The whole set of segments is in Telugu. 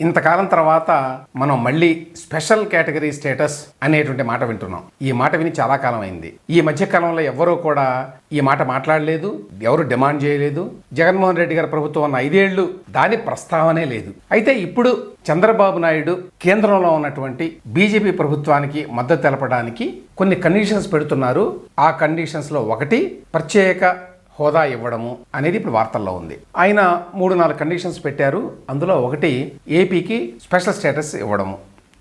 ఇంతకాలం తర్వాత మనం మళ్ళీ స్పెషల్ కేటగిరీ స్టేటస్ అనేటువంటి మాట వింటున్నాం. ఈ మాట విని చాలా కాలం అయింది. ఈ మధ్య కాలంలో ఎవ్వరూ కూడా ఈ మాట మాట్లాడలేదు, ఎవరు డిమాండ్ చేయలేదు. జగన్మోహన్ రెడ్డి గారి ప్రభుత్వం ఉన్న 5 ఏళ్లు దాని ప్రస్తావనే లేదు. అయితే ఇప్పుడు చంద్రబాబు నాయుడు కేంద్రంలో ఉన్నటువంటి బీజేపీ ప్రభుత్వానికి మద్దతు తెలపడానికి కొన్ని కండిషన్స్ పెడుతున్నారు. ఆ కండిషన్స్లో ఒకటి ప్రత్యేక హోదా ఇవ్వడము అనేది ఇప్పుడు వార్తల్లో ఉంది. ఆయన 3-4 కండిషన్స్ పెట్టారు. అందులో ఒకటి ఏపీకి స్పెషల్ స్టేటస్ ఇవ్వడము.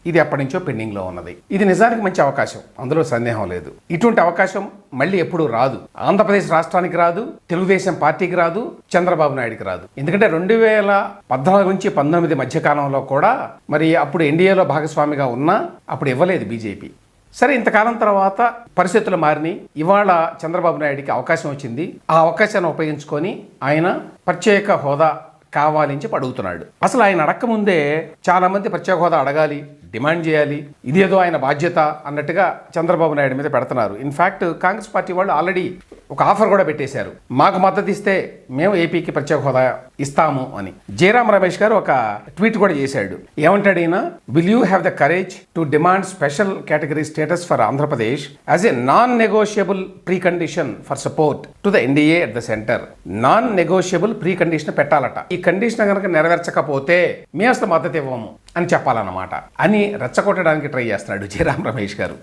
ఇది ఎప్పటి నుంచో పెండింగ్లో ఉన్నది. ఇది నిజానికి మంచి అవకాశం, అందులో సందేహం లేదు. ఇటువంటి అవకాశం మళ్ళీ ఎప్పుడూ రాదు. ఆంధ్రప్రదేశ్ రాష్ట్రానికి రాదు, తెలుగుదేశం పార్టీకి రాదు, చంద్రబాబు నాయుడుకి రాదు. ఎందుకంటే 2014 నుంచి 19 మధ్యకాలంలో కూడా మరి అప్పుడు ఎన్డీఏలో భాగస్వామిగా ఉన్నా అప్పుడు ఇవ్వలేదు బీజేపీ. సరే, ఇంతకాలం తర్వాత పరిస్థితులు మారినాయి. ఇవాళ చంద్రబాబు నాయుడికి అవకాశం వచ్చింది. ఆ అవకాశాన్ని ఉపయోగించుకొని ఆయన ప్రత్యేక హోదా కావాలి అని చెప్పి అడుగుతున్నాడు. అసలు ఆయన అడక్కముందే చాలా మంది ప్రత్యేక హోదా అడగాలి, డిమాండ్ చేయాలి, ఇదేదో ఆయన బాధ్యత అన్నట్టుగా చంద్రబాబు నాయుడు మీద పెడుతున్నారు. ఇన్ఫ్యాక్ట్ కాంగ్రెస్ పార్టీ వాళ్ళు ఆల్రెడీ ఒక ఆఫర్ కూడా పెట్టేశారు. మాకు మద్దతు ఇస్తే మేము ఏపీకి ప్రత్యేక హోదా ఇస్తాము అని. జయరాం రమేష్ గారు ఒక ట్వీట్ కూడా చేశాడు. ఏమంటాడు ఈయన? Will you have the courage to demand special category status for Andhra Pradesh as a non negotiable precondition for support to the NDA at the centre. Non negotiable precondition పెట్టాలట. ఈ కండిషన్ కనుక నెరవేర్చకపోతే మేము అసలు మద్దతు ఇవ్వము అని చెప్పాలన్నమాట అని రెచ్చగొట్టడానికి ట్రై చేస్తున్నాడు జయరాం రమేష్ గారు.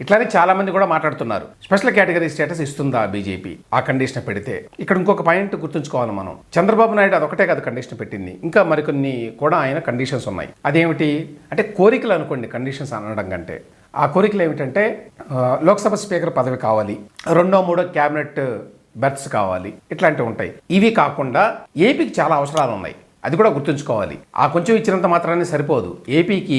ఇట్లానే చాలా మంది కూడా మాట్లాడుతున్నారు. స్పెషల్ కేటగిరీ స్టేటస్ ఇస్తుందా బీజేపీ ఆ కండిషన్ పెడితే? ఇక్కడ ఇంకొక పాయింట్ గుర్తుంచుకోవాలి మనం. చంద్రబాబు నాయుడు అదొకటే కాదు కండిషన్ పెట్టింది, ఇంకా మరికొన్ని కూడా ఆయన కండిషన్స్ ఉన్నాయి. అదేమిటి అంటే కోరికలు అనుకోండి, కండిషన్స్ అనడం కంటే. ఆ కోరికలు ఏమిటంటే లోక్సభ స్పీకర్ పదవి కావాలి, 2-3 క్యాబినెట్ బెర్త్స్ కావాలి, ఇట్లాంటివి ఉంటాయి. ఇవి కాకుండా ఏపీకి చాలా అవసరాలు ఉన్నాయి, అది కూడా గుర్తుంచుకోవాలి. ఆ కొంచెం ఇచ్చినంత మాత్రాన్ని సరిపోదు. ఏపీకి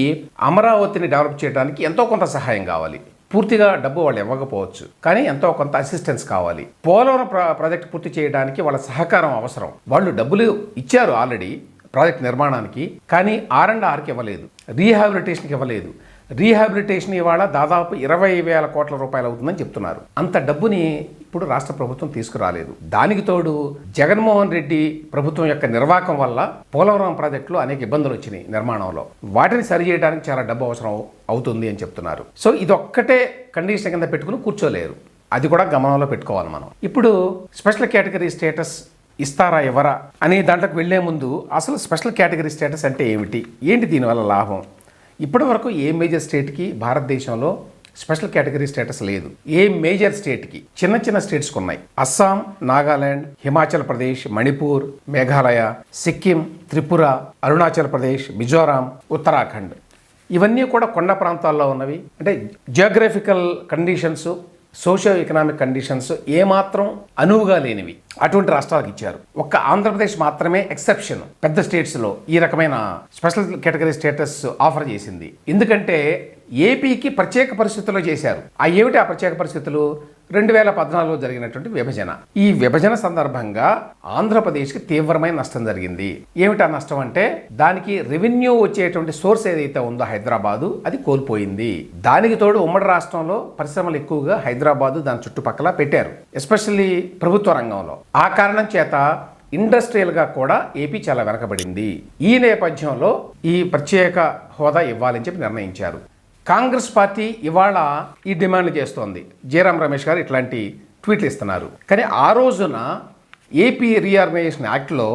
అమరావతిని డెవలప్ చేయడానికి ఎంతో కొంత సహాయం కావాలి. పూర్తిగా డబ్బు వాళ్ళు ఇవ్వకపోవచ్చు, కానీ ఎంతో కొంత అసిస్టెన్స్ కావాలి. పోలవరం ప్రాజెక్ట్ పూర్తి చేయడానికి వాళ్ళ సహకారం అవసరం. వాళ్ళు డబ్బులు ఇచ్చారు ఆల్రెడీ ప్రాజెక్ట్ నిర్మాణానికి, కానీ R&Rకి ఇవ్వలేదు, రీహాబిలిటేషన్కి ఇవ్వలేదు. రీహాబిలిటేషన్ ఇవాళ దాదాపు 20,000 కోట్ల రూపాయలు అవుతుందని చెప్తున్నారు. అంత డబ్బుని ఇప్పుడు రాష్ట్ర ప్రభుత్వం తీసుకురాలేదు. దానికి తోడు జగన్మోహన్ రెడ్డి ప్రభుత్వం యొక్క నిర్వాహకం వల్ల పోలవరం ప్రాజెక్టులో అనేక ఇబ్బందులు వచ్చినాయి నిర్మాణంలో. వాటిని సరిచేయడానికి చాలా డబ్బు అవసరం అవుతుంది అని చెప్తున్నారు. సో ఇదొక్కటే కండిషన్ కింద పెట్టుకుని కూర్చోలేరు, అది కూడా గమనంలో పెట్టుకోవాలి మనం. ఇప్పుడు స్పెషల్ కేటగిరీ స్టేటస్ ఇస్తారా ఎవరా అనే దాంట్లోకి వెళ్లే ముందు అసలు స్పెషల్ కేటగిరీ స్టేటస్ అంటే ఏమిటి, ఏంటి దీనివల్ల లాభం? ఇప్పటి వరకు ఏ మేజర్ స్టేట్కి భారతదేశంలో స్పెషల్ కేటగిరీ స్టేటస్ లేదు. ఏ మేజర్ స్టేట్కి, చిన్న చిన్న స్టేట్స్కి ఉన్నాయి. అస్సాం, నాగాలాండ్, హిమాచల్ ప్రదేశ్, మణిపూర్, మేఘాలయ, సిక్కిం, త్రిపుర, అరుణాచల్ ప్రదేశ్, మిజోరాం, ఉత్తరాఖండ్. ఇవన్నీ కూడా కొండ ప్రాంతాల్లో ఉన్నవి. అంటే geographical conditions, socio economic conditions ఏమాత్రం అనువుగా లేనివి అటువంటి రాష్ట్రాలకు ఇచ్చారు. ఒక్క ఆంధ్రప్రదేశ్ మాత్రమే ఎక్సెప్షన్ పెద్ద స్టేట్స్లో ఈ రకమైన స్పెషల్ కేటగిరీ స్టేటస్ ఆఫర్ చేసింది. ఎందుకంటే ఏపీకి ప్రత్యేక పరిస్థితుల్లో చేశారు. ఏమిటి ఆ ప్రత్యేక పరిస్థితులు? 2014లో జరిగినటువంటి విభజన. ఈ విభజన సందర్భంగా ఆంధ్రప్రదేశ్కి తీవ్రమైన నష్టం జరిగింది. ఏమిటి ఆ నష్టం అంటే, దానికి రెవెన్యూ వచ్చేటువంటి సోర్స్ ఏదైతే ఉందో హైదరాబాదు, అది కోల్పోయింది. దానికి తోడు ఉమ్మడి రాష్ట్రంలో పరిశ్రమలు ఎక్కువగా హైదరాబాదు దాని చుట్టుపక్కల పెట్టారు, ఎస్పెషల్లీ ప్రభుత్వ రంగంలో. ఆ కారణం చేత ఇండస్ట్రియల్గా కూడా ఏపీ చాలా వెనకబడింది. ఈ నేపథ్యంలో ఈ ప్రత్యేక హోదా ఇవ్వాలని చెప్పి నిర్ణయించారు. కాంగ్రెస్ పార్టీ ఇవాళ ఈ డిమాండ్ చేస్తోంది. జయరాం రమేష్ గారు ఇట్లాంటి ట్వీట్లు ఇస్తున్నారు. కానీ ఆ రోజున ఏపీ రీఆర్గనైజేషన్ యాక్ట్లో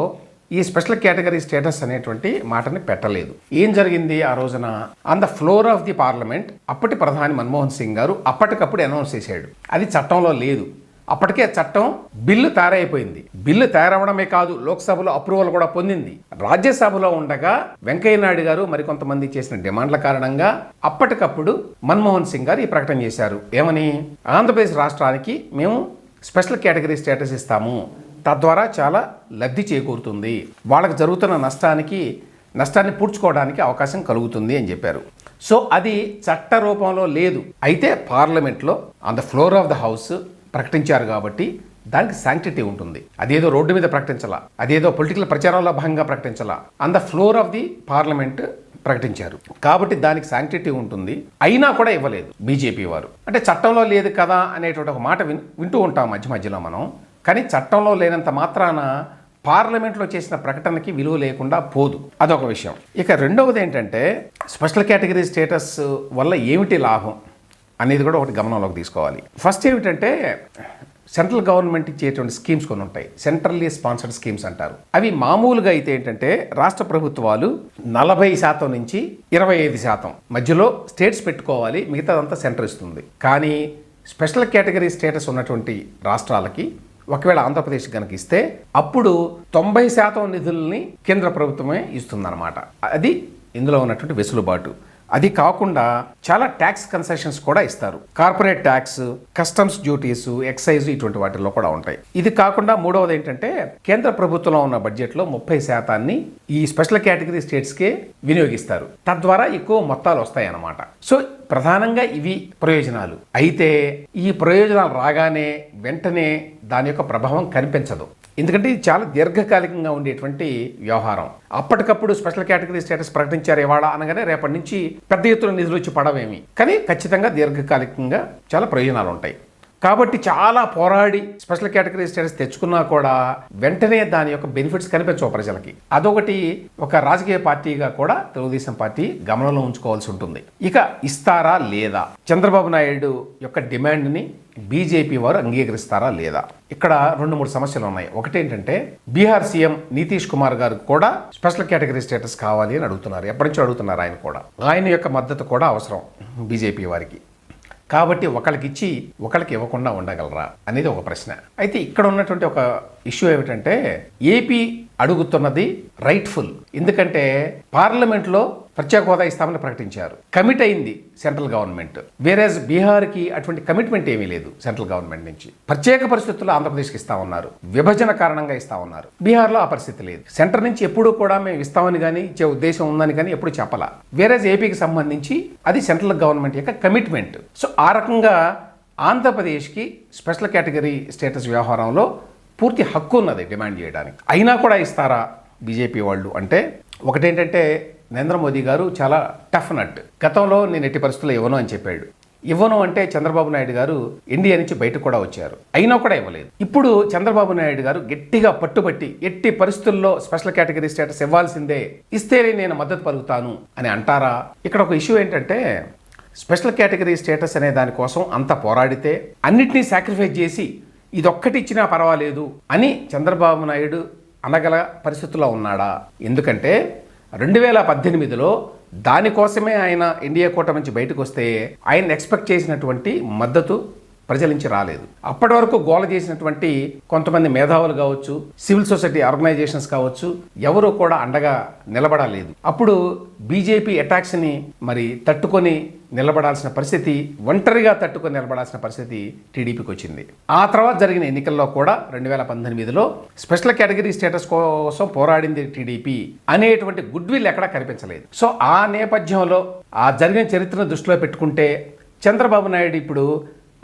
ఈ స్పెషల్ కేటగిరీ స్టేటస్ అనేటువంటి మాటని పెట్టలేదు. ఏం జరిగింది ఆ రోజున? On the floor of the parliament అప్పటి ప్రధాని మన్మోహన్ సింగ్ గారు అప్పటికప్పుడు అనౌన్స్ చేశాడు. అది చట్టంలో లేదు. అప్పటికే చట్టం బిల్లు తయారైపోయింది. బిల్లు తయారవడమే కాదు, లోక్సభలో అప్రూవల్ కూడా పొందింది. రాజ్యసభలో ఉండగా వెంకయ్య నాయుడు గారు మరికొంతమంది చేసిన డిమాండ్ల కారణంగా అప్పటికప్పుడు మన్మోహన్ సింగ్ గారు ఈ ప్రకటన చేశారు. ఏమని? ఆంధ్రప్రదేశ్ రాష్ట్రానికి మేము స్పెషల్ కేటగిరీ స్టేటస్ ఇస్తాము, తద్వారా చాలా లబ్ధి చేకూరుతుంది, వాళ్ళకి జరుగుతున్న నష్టాన్ని పూడ్చుకోవడానికి అవకాశం కలుగుతుంది అని చెప్పారు. సో అది చట్ట రూపంలో లేదు. అయితే పార్లమెంట్లో on the floor of the house ప్రకటించారు కాబట్టి దానికి శాంక్టిటీ ఉంటుంది. అదేదో రోడ్డు మీద ప్రకటించాలా, అదేదో పొలిటికల్ ప్రచారంలో భాగంగా ప్రకటించాలా, on the floor of the parliament ప్రకటించారు కాబట్టి దానికి శాంక్టిటీ ఉంటుంది. అయినా కూడా ఇవ్వలేదు బీజేపీ వారు. అంటే చట్టంలో లేదు కదా అనేటువంటి ఒక మాట వింటూ ఉంటాం మధ్య మధ్యలో మనం. కానీ చట్టంలో లేనంత మాత్రాన పార్లమెంట్లో చేసిన ప్రకటనకి విలువ లేకుండా పోదు. అదొక విషయం. ఇక రెండవది ఏంటంటే స్పెషల్ కేటగిరీ స్టేటస్ వల్ల ఏమిటి లాభం అనేది కూడా ఒకటి గమనంలోకి తీసుకోవాలి. ఫస్ట్ ఏమిటంటే సెంట్రల్ గవర్నమెంట్ ఇచ్చేటువంటి స్కీమ్స్ కొన్ని ఉంటాయి, సెంట్రల్లీ స్పాన్సర్డ్ స్కీమ్స్ అంటారు. అవి మామూలుగా అయితే ఏంటంటే రాష్ట్ర ప్రభుత్వాలు 40% నుంచి 25% మధ్యలో స్టేట్స్ పెట్టుకోవాలి, మిగతాదంతా సెంటర్ ఇస్తుంది. కానీ స్పెషల్ కేటగిరీ స్టేటస్ ఉన్నటువంటి రాష్ట్రాలకి ఒకవేళ ఆంధ్రప్రదేశ్ కనుక ఇస్తే అప్పుడు 90% నిధుల్ని కేంద్ర ప్రభుత్వమే ఇస్తుందన్నమాట. అది ఇందులో ఉన్నటువంటి వెసులుబాటు. అది కాకుండా చాలా ట్యాక్స్ కన్సెషన్స్ కూడా ఇస్తారు. Corporate tax, customs duties, excise ఇటువంటి వాటిల్లో కూడా ఉంటాయి. ఇది కాకుండా మూడవది ఏంటంటే కేంద్ర ప్రభుత్వంలో ఉన్న బడ్జెట్లో 30% ఈ స్పెషల్ కేటగిరీ స్టేట్స్కే వినియోగిస్తారు. తద్వారా ఎక్కువ మొత్తాలు వస్తాయి అన్నమాట. సో ప్రధానంగా ఇవి ప్రయోజనాలు. అయితే ఈ ప్రయోజనాలు రాగానే వెంటనే దాని యొక్క ప్రభావం కనిపించదు. ఎందుకంటే ఇది చాలా దీర్ఘకాలికంగా ఉండేటువంటి వ్యవహారం. అప్పటికప్పుడు స్పెషల్ కేటగిరీ స్టేటస్ ప్రకటించారు ఇవాళ అనగానే రేపటి నుంచి పెద్ద ఎత్తున నిధులు వచ్చి పడవేమి, కానీ ఖచ్చితంగా దీర్ఘకాలికంగా చాలా ప్రయోజనాలు ఉంటాయి. కాబట్టి చాలా పోరాడి స్పెషల్ కేటగిరీ స్టేటస్ తెచ్చుకున్నా కూడా వెంటనే దాని యొక్క బెనిఫిట్స్ కనిపించవు ప్రజలకి. అదొకటి ఒక రాజకీయ పార్టీగా కూడా తెలుగుదేశం పార్టీ గమనంలో ఉంచుకోవాల్సి ఉంటుంది. ఇక ఇస్తారా లేదా, చంద్రబాబు నాయుడు యొక్క డిమాండ్ని బీజేపీ వారు అంగీకరిస్తారా లేదా, ఇక్కడ 2-3 సమస్యలు ఉన్నాయి. ఒకటేంటంటే బీహార్ సీఎం నితీష్ కుమార్ గారు కూడా స్పెషల్ కేటగిరీ స్టేటస్ కావాలి అని అడుగుతున్నారు. ఎప్పటి నుంచో అడుగుతున్నారు. ఆయన కూడా ఆయన యొక్క మద్దతు కూడా అవసరం బీజేపీ వారికి. కాబట్టి ఒకరికి ఇచ్చి ఒకరికి ఇవ్వకుండా ఉండగలరా అనేది ఒక ప్రశ్న. అయితే ఇక్కడ ఉన్నటువంటి ఒక ఇష్యూ ఏమిటంటే ఏపీ అడుగుతున్నది రైట్ఫుల్. ఎందుకంటే పార్లమెంట్లో ప్రత్యేక హోదా ఇస్తామని ప్రకటించారు, కమిట్ అయింది సెంట్రల్ గవర్నమెంట్. వేరేజ్ బీహార్కి అటువంటి కమిట్మెంట్ ఏమీ లేదు సెంట్రల్ గవర్నమెంట్ నుంచి. ప్రత్యేక పరిస్థితుల్లో ఆంధ్రప్రదేశ్కి ఇస్తా ఉన్నారు, విభజన కారణంగా ఇస్తా ఉన్నారు. బీహార్లో ఆ పరిస్థితి లేదు. సెంటర్ నుంచి ఎప్పుడూ కూడా మేము ఇస్తామని కానీ ఇచ్చే ఉద్దేశం ఉందని కానీ ఎప్పుడు చెప్పాల. వేరేజ్ ఏపీకి సంబంధించి అది సెంట్రల్ గవర్నమెంట్ యొక్క కమిట్మెంట్. సో ఆ రకంగా ఆంధ్రప్రదేశ్కి స్పెషల్ కేటగిరీ స్టేటస్ వ్యవహారంలో పూర్తి హక్కు ఉన్నది డిమాండ్ చేయడానికి. అయినా కూడా ఇస్తారా బీజేపీ వాళ్ళు అంటే ఒకటేంటంటే నరేంద్ర మోదీ గారు చాలా టఫ్ నట్. గతంలో నేను ఎట్టి పరిస్థితుల్లో ఇవ్వను అని చెప్పాడు. ఇవ్వను అంటే చంద్రబాబు నాయుడు గారు ఇండియా నుంచి బయటకు కూడా వచ్చారు, అయినా కూడా ఇవ్వలేదు. ఇప్పుడు చంద్రబాబు నాయుడు గారు గట్టిగా పట్టుబట్టి ఎట్టి పరిస్థితుల్లో స్పెషల్ కేటగిరీ స్టేటస్ ఇవ్వాల్సిందే, ఇస్తేనే నేను మద్దతు పలుకుతాను అని అంటారా? ఇక్కడ ఒక ఇష్యూ ఏంటంటే స్పెషల్ కేటగిరీ స్టేటస్ అనే దానికోసం అంత పోరాడితే అన్నిటినీ సాక్రిఫైస్ చేసి ఇదొక్కటి ఇచ్చినా పర్వాలేదు అని చంద్రబాబు నాయుడు అనగల పరిస్థితుల్లో ఉన్నాడా? ఎందుకంటే 2018లో దానికోసమే ఆయన ఎన్డీఏ కూటమి నుంచి బయటకు వస్తే ఆయన ఎక్స్పెక్ట్ చేసినటువంటి మద్దతు ప్రజల నుంచి రాలేదు. అప్పటి వరకు గోల చేసినటువంటి కొంతమంది మేధావులు కావచ్చు, సివిల్ సొసైటీ ఆర్గనైజేషన్స్ కావచ్చు, ఎవరు కూడా అండగా నిలబడలేదు. అప్పుడు బీజేపీ అటాక్స్ని మరి తట్టుకొని నిలబడాల్సిన పరిస్థితి, ఒంటరిగా తట్టుకొని నిలబడాల్సిన పరిస్థితి టీడీపీకి వచ్చింది. ఆ తర్వాత జరిగిన ఎన్నికల్లో కూడా 2018లో స్పెషల్ కేటగిరీ స్టేటస్ కోసం పోరాడింది టీడీపీ అనేటువంటి గుడ్ విల్ ఎక్కడా కనిపించలేదు. సో ఆ నేపథ్యంలో ఆ జరిగిన చరిత్రను దృష్టిలో పెట్టుకుంటే చంద్రబాబు నాయుడు ఇప్పుడు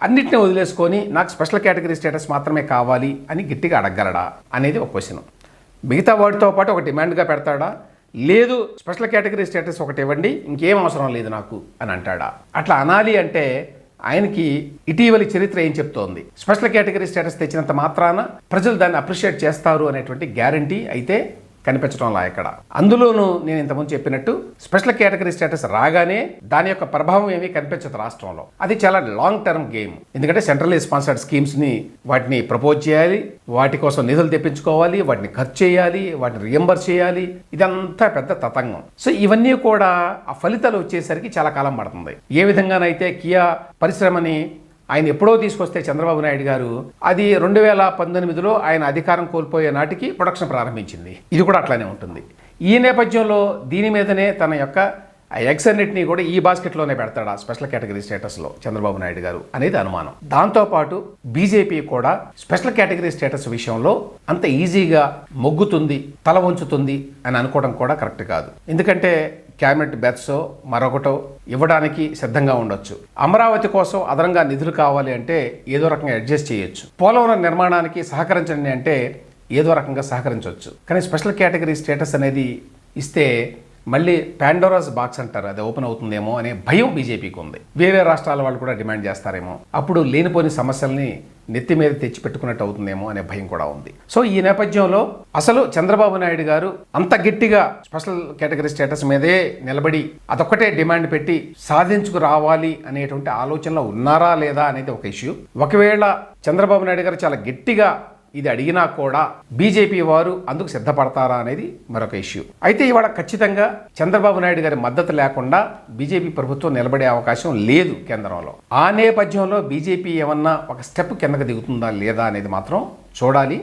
అన్నిటిని వదిలేసుకొని నాకు స్పెషల్ కేటగిరీ స్టేటస్ మాత్రమే కావాలి అని గట్టిగా అడగలడా అనేది ఒక క్వశ్చన్. మిగతా వాటితో పాటు ఒక డిమాండ్గా పెడతాడా, లేదు స్పెషల్ కేటగిరీ స్టేటస్ ఒకటి ఇవ్వండి ఇంకేం అవసరం లేదు నాకు అని అంటాడా? అట్లా అనాలి అంటే ఆయనకి ఇటీవలి చరిత్ర ఏం చెప్తోంది? స్పెషల్ కేటగిరీ స్టేటస్ తెచ్చినంత మాత్రాన ప్రజలు దాన్ని అప్రిషియేట్ చేస్తారు అనేటువంటి గ్యారంటీ అయితే కనిపించడంలా ఎక్కడ. అందులోనూ నేను ఇంతకుముందు చెప్పినట్టు స్పెషల్ కేటగిరీ స్టేటస్ రాగానే దాని యొక్క ప్రభావం ఏమీ కనిపించదు రాష్ట్రంలో. అది చాలా లాంగ్ టర్మ్ గేమ్. ఎందుకంటే సెంట్రల్లీ స్పాన్సర్డ్ స్కీమ్స్ని వాటిని ప్రపోజ్ చేయాలి, వాటి కోసం నిధులు తెప్పించుకోవాలి, వాటిని ఖర్చు చేయాలి, వాటిని రియంబర్స్ చేయాలి. ఇదంతా పెద్ద తతంగం. సో ఇవన్నీ కూడా ఆ ఫలితాలు వచ్చేసరికి చాలా కాలం పడుతుంది. ఏ విధంగానైతే కియా పరిశ్రమని ఆయన ఎప్పుడో తీసుకొస్తే చంద్రబాబు నాయుడు గారు అది 2019లో ఆయన అధికారం కోల్పోయే నాటికి ప్రొడక్షన్ ప్రారంభించింది. ఇది కూడా అట్లానే ఉంటుంది. ఈ నేపథ్యంలో దీని మీదనే తన యొక్క ఎగ్స్ అన్నిటినీ కూడా ఈ బాస్కెట్లోనే పెడతాడా స్పెషల్ కేటగిరీ స్టేటస్లో చంద్రబాబు నాయుడు గారు అనేది అనుమానం. దాంతోపాటు బీజేపీ కూడా స్పెషల్ కేటగిరీ స్టేటస్ విషయంలో అంత ఈజీగా మొగ్గుతుంది, తల వంచుతుంది అని అనుకోవడం కూడా కరెక్ట్ కాదు. ఎందుకంటే క్యాబినెట్ బెర్త్సో మరొకటో ఇవ్వడానికి సిద్ధంగా ఉండొచ్చు. అమరావతి కోసం అదనంగా నిధులు కావాలి అంటే ఏదో రకంగా అడ్జస్ట్ చేయొచ్చు. పోలవరం నిర్మాణానికి సహకరించండి అంటే ఏదో రకంగా సహకరించవచ్చు. కానీ స్పెషల్ కేటగిరీ స్టేటస్ అనేది ఇస్తే మళ్ళీ పాండోరాస్ బాక్స్ అంటారు, అది ఓపెన్ అవుతుందేమో అనే భయం బీజేపీకి ఉంది. వేరే రాష్ట్రాల వాళ్ళు కూడా డిమాండ్ చేస్తారేమో, అప్పుడు లేనిపోని సమస్యల్ని నెత్తి మీద తెచ్చి పెట్టుకున్నట్టు అవుతుందేమో అనే భయం కూడా ఉంది. సో ఈ నేపథ్యంలో అసలు చంద్రబాబు నాయుడు గారు అంత గట్టిగా స్పెషల్ కేటగిరీ స్టేటస్ మీదే నిలబడి అదొక్కటే డిమాండ్ పెట్టి సాధించుకు రావాలి అనేటువంటి ఆలోచనలో ఉన్నారా లేదా అనేది ఒక ఇష్యూ. ఒకవేళ చంద్రబాబు నాయుడు గారు చాలా గట్టిగా ఇది అడిగినా కూడా బీజేపీ వారు అందుకు సిద్ధపడతారా అనేది మరొక ఇష్యూ. అయితే ఇవాళ ఖచ్చితంగా చంద్రబాబు నాయుడు గారి మద్దతు లేకుండా బీజేపీ ప్రభుత్వం నిలబడే అవకాశం లేదు కేంద్రంలో. ఆ నేపథ్యంలో బీజేపీ ఏమన్నా ఒక స్టెప్ కిందకు దిగుతుందా లేదా అనేది మాత్రం చూడాలి.